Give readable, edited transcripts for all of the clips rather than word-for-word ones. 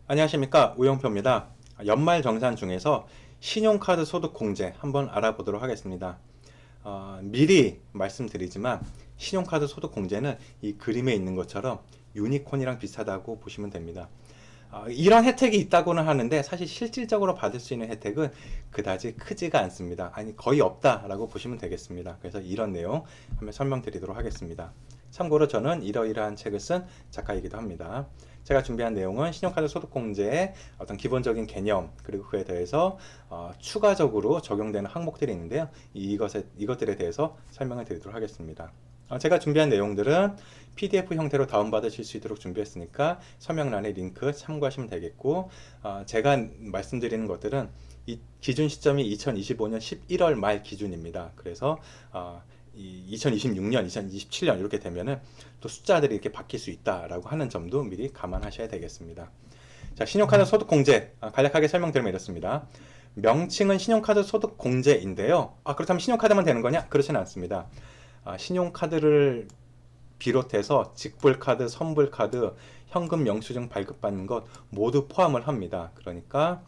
안녕하십니까, 우영표입니다. 연말정산 중에서 신용카드 소득공제 한번 알아보도록 하겠습니다. 미리 말씀드리지만 신용카드 소득공제는 이 그림에 있는 것처럼 유니콘이랑 비슷하다고 보시면 됩니다. 이런 혜택이 있다고는 하는데 사실 실질적으로 받을 수 있는 혜택은 그다지 크지가 않습니다. 아니, 거의 없다라고 보시면 되겠습니다. 그래서 이런 내용 한번 설명드리도록 하겠습니다. 참고로 저는 이러이러한 책을 쓴 작가이기도 합니다. 제가 준비한 내용은 신용카드 소득공제의 어떤 기본적인 개념, 그리고 그에 대해서 추가적으로 적용되는 항목들이 있는데요. 이것들에 대해서 설명을 드리도록 하겠습니다. 제가 준비한 내용들은 PDF 형태로 다운받으실 수 있도록 준비했으니까 설명란에 링크 참고하시면 되겠고, 제가 말씀드리는 것들은 이 기준 시점이 2025년 11월 말 기준입니다. 그래서 2026년, 2027년 이렇게 되면은 또 숫자들이 이렇게 바뀔 수 있다라고 하는 점도 미리 감안하셔야 되겠습니다. 자, 신용카드 소득공제 간략하게 설명드리면 이렇습니다. 명칭은 신용카드 소득공제인데요. 그렇다면 신용카드만 되는 거냐? 그렇지는 않습니다. 신용카드를 비롯해서 직불카드, 선불카드, 현금 영수증 발급받는 것 모두 포함을 합니다. 그러니까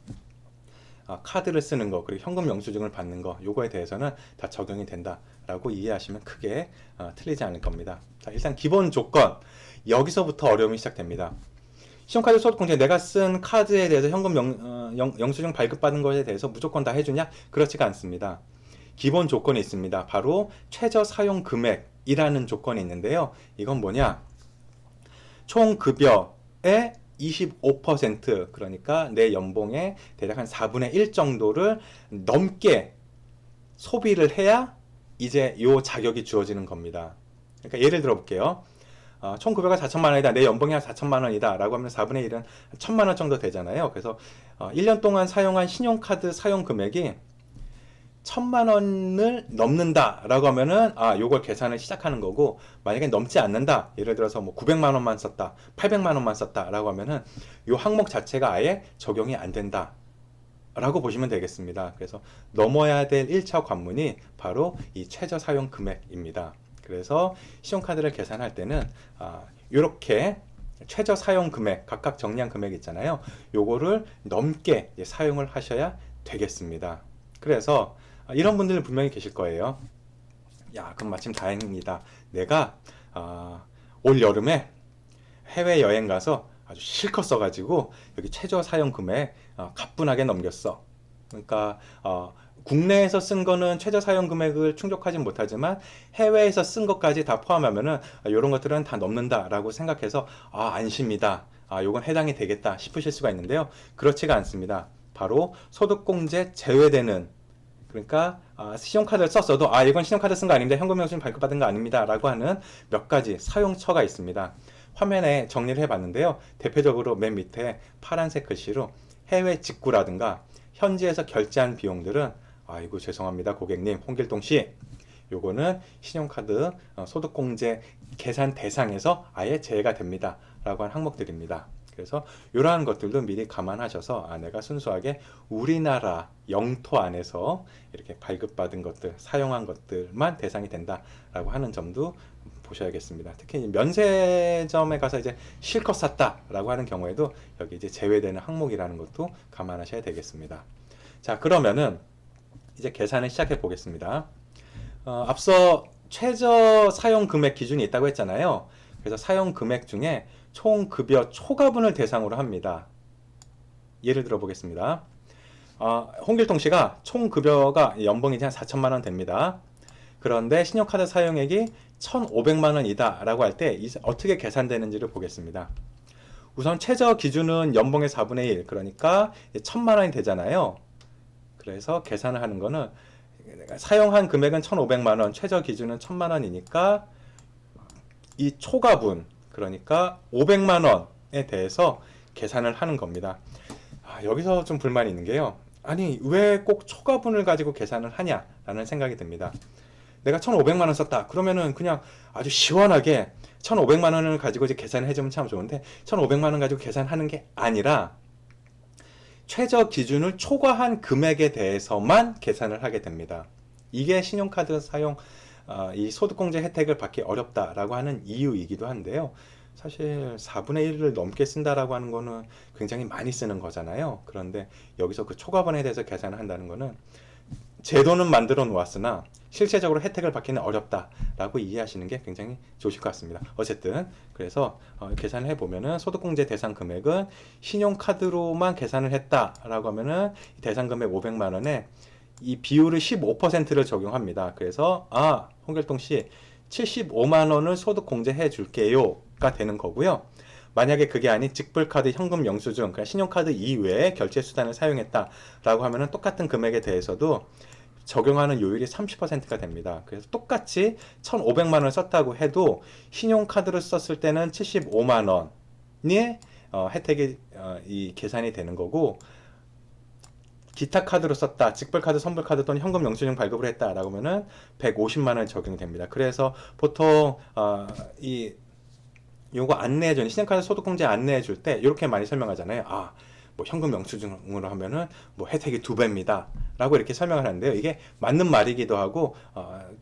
카드를 쓰는 거, 그리고 현금 영수증을 받는 거, 요거에 대해서는 다 적용이 된다라고 이해하시면 크게 틀리지 않을 겁니다. 자, 일단 기본 조건, 여기서부터 어려움이 시작됩니다. 신용카드 소득공제, 내가 쓴 카드에 대해서 현금 영수증 발급받은 것에 대해서 무조건 다 해주냐? 그렇지가 않습니다. 기본 조건이 있습니다. 바로 최저 사용 금액이라는 조건이 있는데요. 이건 뭐냐? 총 급여의 25%, 그러니까 내 연봉의 대략 한 4분의 1 정도를 넘게 소비를 해야 이제 요 자격이 주어지는 겁니다. 그러니까 예를 들어 볼게요. 총 급여가 4천만 원이다. 내 연봉이 한 4천만 원이다. 라고 하면 4분의 1은 1천만 원 정도 되잖아요. 그래서 1년 동안 사용한 신용카드 사용 금액이 1천만 원을 넘는다라고 하면은 요걸 계산을 시작하는 거고, 만약에 넘지 않는다, 예를 들어서 뭐 900만 원만 썼다, 800만 원만 썼다라고 하면은 요 항목 자체가 아예 적용이 안 된다라고 보시면 되겠습니다. 그래서 넘어야 될 1차 관문이 바로 이 최저 사용 금액입니다. 그래서 신용카드를 계산할 때는 요렇게 최저 사용 금액, 각각 정량 금액 있잖아요. 요거를 넘게 사용을 하셔야 되겠습니다. 그래서 이런 분들은 분명히 계실 거예요. 야, 그럼 마침 다행입니다. 내가 올 여름에 해외여행 가서 아주 실컷 써가지고 여기 최저 사용 금액 가뿐하게 넘겼어. 그러니까 국내에서 쓴 거는 최저 사용 금액을 충족하진 못하지만 해외에서 쓴 것까지 다 포함하면은 이런 것들은 다 넘는다라고 생각해서 안심이다. 요건 해당이 되겠다 싶으실 수가 있는데요. 그렇지가 않습니다. 바로 소득공제 제외되는, 그러니까 신용카드를 썼어도 이건 신용카드 쓴 거 아닙니다. 현금 영수증 발급받은 거 아닙니다. 라고 하는 몇 가지 사용처가 있습니다. 화면에 정리를 해봤는데요. 대표적으로 맨 밑에 파란색 글씨로 해외 직구라든가 현지에서 결제한 비용들은 아이고 죄송합니다 고객님, 홍길동씨, 요거는 신용카드 소득공제 계산 대상에서 아예 제외가 됩니다. 라고 하는 항목들입니다. 그래서 이러한 것들도 미리 감안하셔서 내가 순수하게 우리나라 영토 안에서 이렇게 발급받은 것들, 사용한 것들만 대상이 된다라고 하는 점도 보셔야겠습니다. 특히 면세점에 가서 이제 실컷 샀다라고 하는 경우에도 여기 이제 제외되는 항목이라는 것도 감안하셔야 되겠습니다. 자, 그러면은 이제 계산을 시작해 보겠습니다. 앞서 최저 사용 금액 기준이 있다고 했잖아요. 그래서 사용 금액 중에 총 급여 초과분을 대상으로 합니다. 예를 들어 보겠습니다. 홍길동 씨가 총 급여가 연봉이 한 4천만 원 됩니다. 그런데 신용카드 사용액이 1,500만 원이다 라고 할 때 어떻게 계산되는지를 보겠습니다. 우선 최저 기준은 연봉의 4분의 1, 그러니까 1,000만 원이 되잖아요. 그래서 계산을 하는 거는 사용한 금액은 1,500만 원, 최저 기준은 1,000만 원이니까 이 초과분, 그러니까 500만 원에 대해서 계산을 하는 겁니다. 여기서 좀 불만이 있는 게요. 아니, 왜 꼭 초과분을 가지고 계산을 하냐라는 생각이 듭니다. 내가 1,500만 원 썼다. 그러면은 그냥 아주 시원하게 1,500만 원을 가지고 이제 계산을 해주면 참 좋은데 1,500만 원 가지고 계산하는 게 아니라 최저 기준을 초과한 금액에 대해서만 계산을 하게 됩니다. 이게 신용카드 사용 이 소득공제 혜택을 받기 어렵다라고 하는 이유이기도 한데요. 사실 4분의 1을 넘게 쓴다라고 하는 거는 굉장히 많이 쓰는 거잖아요. 그런데 여기서 그 초과분에 대해서 계산을 한다는 거는 제도는 만들어 놓았으나 실제적으로 혜택을 받기는 어렵다라고 이해하시는 게 굉장히 좋으실 것 같습니다. 어쨌든 그래서 계산을 해보면은 소득공제 대상 금액은 신용카드로만 계산을 했다라고 하면은 대상 금액 500만 원에 이 비율을 15%를 적용합니다. 그래서 홍길동 씨 75만 원을 소득공제해 줄게요가 되는 거고요. 만약에 그게 아닌 직불카드, 현금 영수증, 그러니까 신용카드 이외에 결제수단을 사용했다라고 하면은 똑같은 금액에 대해서도 적용하는 요율이 30%가 됩니다. 그래서 똑같이 1,500만 원을 썼다고 해도 신용카드를 썼을 때는 75만 원이 혜택이 이 계산이 되는 거고, 기타 카드로 썼다, 직불카드, 선불카드 또는 현금 영수증 발급을 했다라고 하면은 150만 원 적용이 됩니다. 그래서 보통 이 요거 안내해주는 신용카드 소득공제 안내해줄 때 이렇게 많이 설명하잖아요. 뭐 현금 영수증으로 하면은 뭐 혜택이 2배입니다. 라고 이렇게 설명을 하는데요. 이게 맞는 말이기도 하고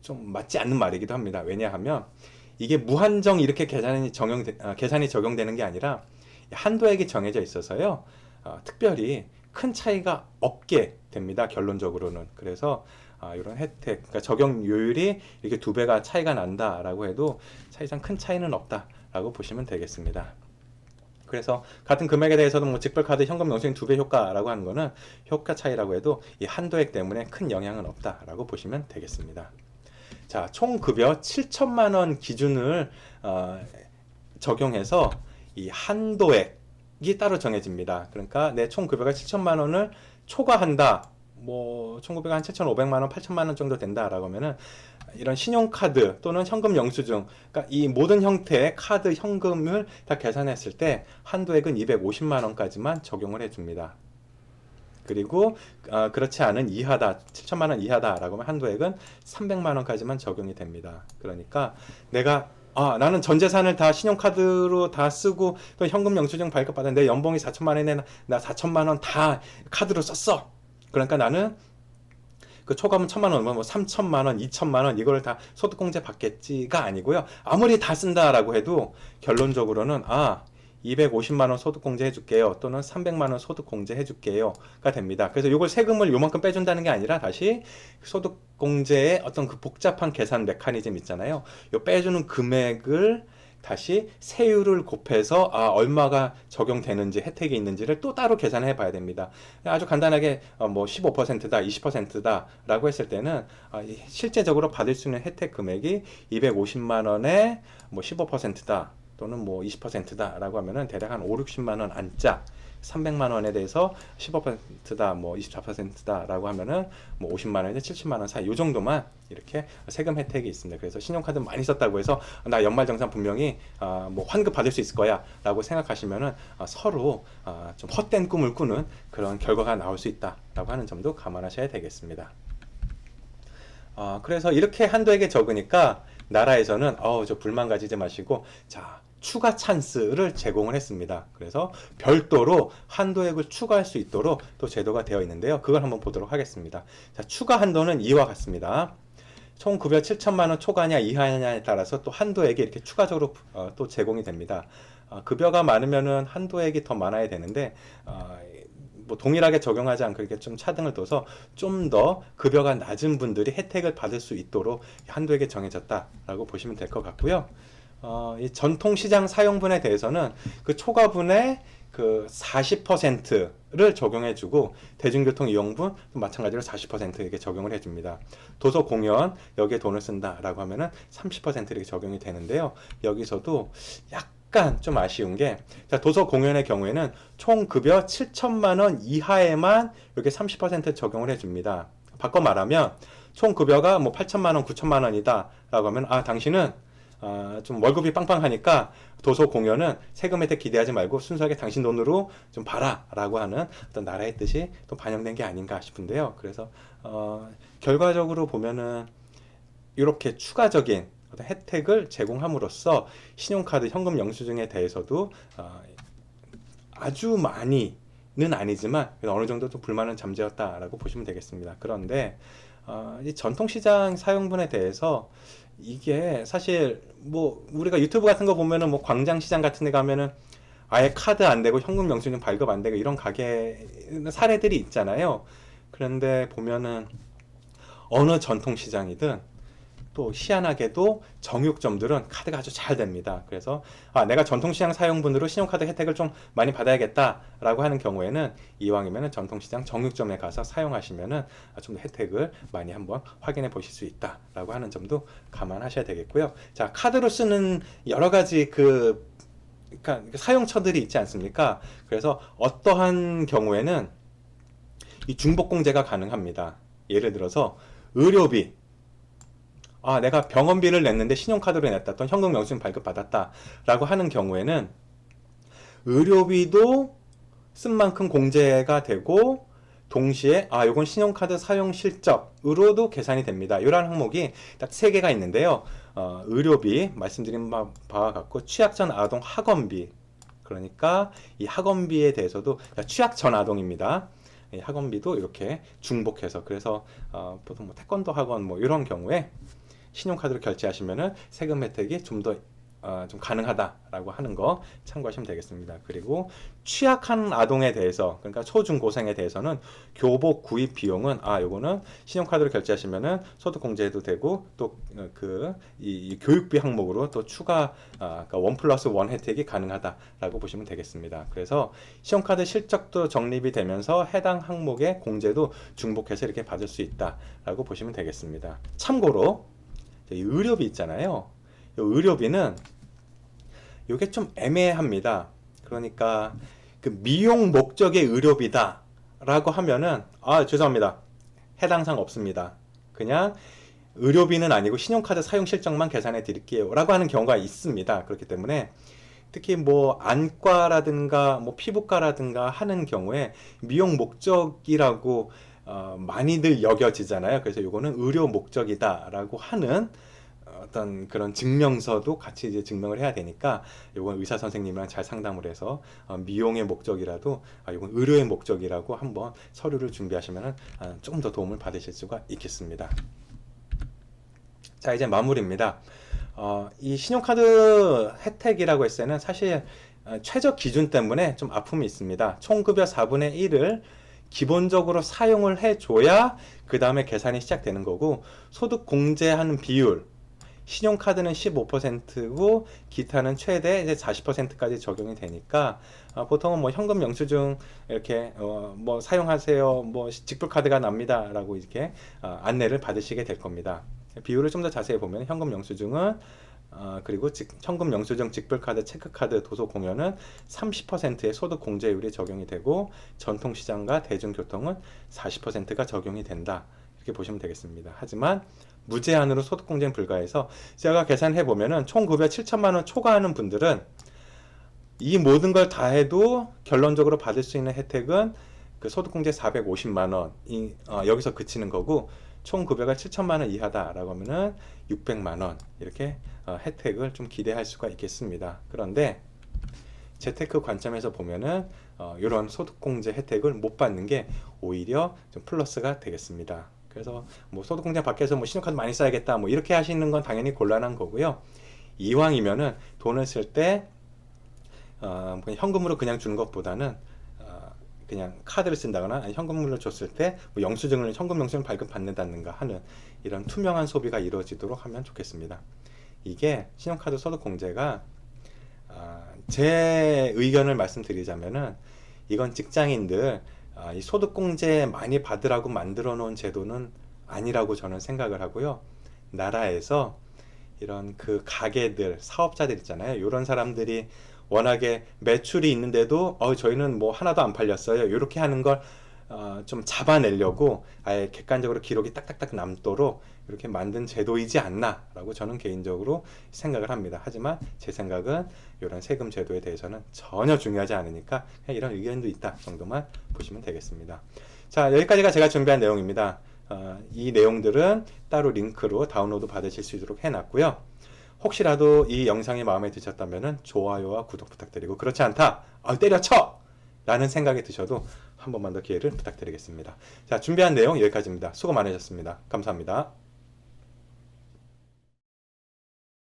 좀 맞지 않는 말이기도 합니다. 왜냐하면 이게 무한정 이렇게 계산이 적용되는 게 아니라 한도액이 정해져 있어서요. 특별히 큰 차이가 없게 됩니다. 결론적으로는. 그래서 이런 혜택, 그러니까 적용 요율이 이렇게 2배가 차이가 난다라고 해도 사실상 큰 차이는 없다라고 보시면 되겠습니다. 그래서 같은 금액에 대해서도 뭐 직불카드, 현금 영수증 2배 효과라고 하는 거는 효과 차이라고 해도 이 한도액 때문에 큰 영향은 없다라고 보시면 되겠습니다. 자, 총 급여 7천만 원 기준을 적용해서 이 한도액이 따로 정해집니다. 그러니까 내 총 급여가 7천만 원을 초과한다. 뭐 총급여가 한 7,500만 원, 8천만 원 정도 된다라고 하면은 이런 신용카드 또는 현금 영수증, 그러니까 이 모든 형태의 카드, 현금을 다 계산했을 때 한도액은 250만 원까지만 적용을 해줍니다. 그리고 그렇지 않은 이하다, 7천만 원 이하다라고 하면 한도액은 300만 원까지만 적용이 됩니다. 그러니까 내가 나는 전 재산을 다 신용카드로 다 쓰고 또 현금 영수증 발급받았는데 내 연봉이 4천만 원에 나 4천만 원 다 카드로 썼어. 그러니까 나는 그 초과하면 1,000만 원, 뭐 3천만 원, 2천만 원 이거를 다 소득공제 받겠지가 아니고요. 아무리 다 쓴다라고 해도 결론적으로는 250만 원 소득공제 해줄게요. 또는 300만 원 소득공제 해줄게요가 됩니다. 그래서 이걸 세금을 요만큼 빼준다는 게 아니라 다시 소득공제의 어떤 그 복잡한 계산 메커니즘 있잖아요. 요 빼주는 금액을 다시 세율을 곱해서 얼마가 적용되는지 혜택이 있는지를 또 따로 계산해 봐야 됩니다. 아주 간단하게 뭐 15%다 20%다 라고 했을 때는 실제적으로 받을 수 있는 혜택 금액이 250만 원에 뭐 15%다 또는 뭐 20%다 라고 하면은 대략 한 5, 60만 원 안짝, 300만 원에 대해서 15%다 뭐 24%다 라고 하면은 뭐 50만 원에서 70만 원 사이 요 정도만 이렇게 세금 혜택이 있습니다. 그래서 신용카드 많이 썼다고 해서 나 연말정산 분명히 뭐 환급 받을 수 있을 거야 라고 생각하시면은 서로 좀 헛된 꿈을 꾸는 그런 결과가 나올 수 있다 라고 하는 점도 감안하셔야 되겠습니다. 그래서 이렇게 한도액이 적으니까 나라에서는 저 불만 가지지 마시고 자 추가 찬스를 제공을 했습니다. 그래서 별도로 한도액을 추가할 수 있도록 또 제도가 되어 있는데요. 그걸 한번 보도록 하겠습니다. 자, 추가 한도는 이와 같습니다. 총 급여 7천만 원 초과냐 이하냐에 따라서 또 한도액이 이렇게 추가적으로 또 제공이 됩니다. 급여가 많으면은 한도액이 더 많아야 되는데 뭐 동일하게 적용하지 않고 이렇게 좀 차등을 둬서 좀 더 급여가 낮은 분들이 혜택을 받을 수 있도록 한도액이 정해졌다라고 보시면 될 것 같고요. 이 전통시장 사용분에 대해서는 그 초과분의 그 40%를 적용해주고 대중교통 이용분 마찬가지로 40% 이렇게 적용을 해줍니다. 도서 공연 여기에 돈을 쓴다라고 하면은 30% 이렇게 적용이 되는데요. 여기서도 약간 좀 아쉬운 게 도서 공연의 경우에는 총 급여 7천만 원 이하에만 이렇게 30% 적용을 해줍니다. 바꿔 말하면 총 급여가 뭐 8천만 원, 9천만 원이다라고 하면 당신은 좀 월급이 빵빵하니까 도서 공연은 세금 혜택 기대하지 말고 순수하게 당신 돈으로 좀 봐라 라고 하는 어떤 나라의 뜻이 또 반영된 게 아닌가 싶은데요. 그래서 결과적으로 보면은 이렇게 추가적인 어떤 혜택을 제공함으로써 신용카드, 현금 영수증에 대해서도 아주 많이는 아니지만 어느 정도 좀 불만은 잠재웠다라고 보시면 되겠습니다. 그런데 이 전통시장 사용분에 대해서 이게 사실 뭐 우리가 유튜브 같은 거 보면은 뭐 광장시장 같은 데 가면은 아예 카드 안 되고 현금 영수증 발급 안 되고 이런 가게 사례들이 있잖아요. 그런데 보면은 어느 전통시장이든 또 희한하게도 정육점들은 카드가 아주 잘 됩니다. 그래서 내가 전통시장 사용분으로 신용카드 혜택을 좀 많이 받아야겠다라고 하는 경우에는 이왕이면 전통시장 정육점에 가서 사용하시면은 좀 더 혜택을 많이 한번 확인해 보실 수 있다라고 하는 점도 감안하셔야 되겠고요. 자, 카드로 쓰는 여러 가지 그러니까 사용처들이 있지 않습니까? 그래서 어떠한 경우에는 이 중복공제가 가능합니다. 예를 들어서 의료비, 내가 병원비를 냈는데 신용카드로 냈다 또는 현금 영수증 발급받았다 라고 하는 경우에는 의료비도 쓴 만큼 공제가 되고 동시에 요건 신용카드 사용 실적으로도 계산이 됩니다. 이런 항목이 딱 3개가 있는데요. 의료비 말씀드린 바와 같고 취약 전 아동 학원비, 그러니까 이 학원비에 대해서도 취약 전 아동입니다. 이 학원비도 이렇게 중복해서, 그래서 보통 뭐 태권도 학원 뭐 이런 경우에 신용카드로 결제하시면은 세금 혜택이 좀 더 좀 가능하다라고 하는 거 참고하시면 되겠습니다. 그리고 취약한 아동에 대해서, 그러니까 초중고생에 대해서는 교복 구입 비용은 요거는 신용카드로 결제하시면은 소득 공제해도 되고 또 이 교육비 항목으로 또 추가 그러니까 1+1 혜택이 가능하다라고 보시면 되겠습니다. 그래서 신용카드 실적도 적립이 되면서 해당 항목의 공제도 중복해서 이렇게 받을 수 있다라고 보시면 되겠습니다. 참고로 이 의료비 있잖아요. 이 의료비는 이게 좀 애매합니다. 그러니까 그 미용 목적의 의료비다 라고 하면은 죄송합니다, 해당 사항 없습니다. 그냥 의료비는 아니고 신용카드 사용 실적만 계산해 드릴게요 라고 하는 경우가 있습니다. 그렇기 때문에 특히 뭐 안과라든가 뭐 피부과라든가 하는 경우에 미용 목적이라고 많이들 여겨지잖아요. 그래서 이거는 의료 목적이다라고 하는 어떤 그런 증명서도 같이 이제 증명을 해야 되니까 이건 의사 선생님이랑 잘 상담을 해서 미용의 목적이라도 이건 의료의 목적이라고 한번 서류를 준비하시면 조금 더 도움을 받으실 수가 있겠습니다. 자, 이제 마무리입니다. 이 신용카드 혜택이라고 했을 때는 사실 최저 기준 때문에 좀 아픔이 있습니다. 총급여 4분의 1을 기본적으로 사용을 해줘야 그 다음에 계산이 시작되는 거고, 소득 공제하는 비율, 신용카드는 15%고 기타는 최대 이제 40%까지 적용이 되니까 보통은 뭐 현금 영수증 이렇게 뭐 사용하세요, 뭐 직불카드가 납니다라고 이렇게 안내를 받으시게 될 겁니다. 비율을 좀 더 자세히 보면 현금 영수증은 그리고 현금 영수증, 직불카드, 체크카드, 도서공연은 30%의 소득 공제율이 적용이 되고 전통시장과 대중교통은 40%가 적용이 된다, 이렇게 보시면 되겠습니다. 하지만 무제한으로 소득 공제는 불가해서 제가 계산해 보면은 총 급여 7천만 원 초과하는 분들은 이 모든 걸 다 해도 결론적으로 받을 수 있는 혜택은 그 소득 공제 450만 원이 여기서 그치는 거고, 총 급여가 7천만 원 이하다라고 하면은 600만 원 이렇게 혜택을 좀 기대할 수가 있겠습니다. 그런데 재테크 관점에서 보면은 이런 소득 공제 혜택을 못 받는 게 오히려 좀 플러스가 되겠습니다. 그래서 뭐 소득공제 밖에서 뭐 신용카드 많이 써야겠다 뭐 이렇게 하시는 건 당연히 곤란한 거고요. 이왕이면은 돈을 쓸 때 그냥 현금으로 그냥 주는 것보다는 그냥 카드를 쓴다거나 아니 현금으로 줬을 때 뭐 영수증을 현금 영수증 발급받는다든가 하는 이런 투명한 소비가 이루어지도록 하면 좋겠습니다. 이게 신용카드 소득공제가 제 의견을 말씀드리자면은 이건 직장인들 이 소득공제 많이 받으라고 만들어 놓은 제도는 아니라고 저는 생각을 하고요. 나라에서 이런 그 가게들, 사업자들 있잖아요. 이런 사람들이 워낙에 매출이 있는데도 저희는 뭐 하나도 안 팔렸어요, 이렇게 하는 걸 좀 잡아내려고 아예 객관적으로 기록이 딱딱딱 남도록 이렇게 만든 제도이지 않나 라고 저는 개인적으로 생각을 합니다. 하지만 제 생각은 이런 세금 제도에 대해서는 전혀 중요하지 않으니까 그냥 이런 의견도 있다 정도만 보시면 되겠습니다. 자, 여기까지가 제가 준비한 내용입니다. 이 내용들은 따로 링크로 다운로드 받으실 수 있도록 해놨고요. 혹시라도 이 영상이 마음에 드셨다면 좋아요와 구독 부탁드리고, 그렇지 않다, 때려쳐! 라는 생각이 드셔도 한 번만 더 기회를 부탁드리겠습니다. 자, 준비한 내용 여기까지입니다. 수고 많으셨습니다. 감사합니다.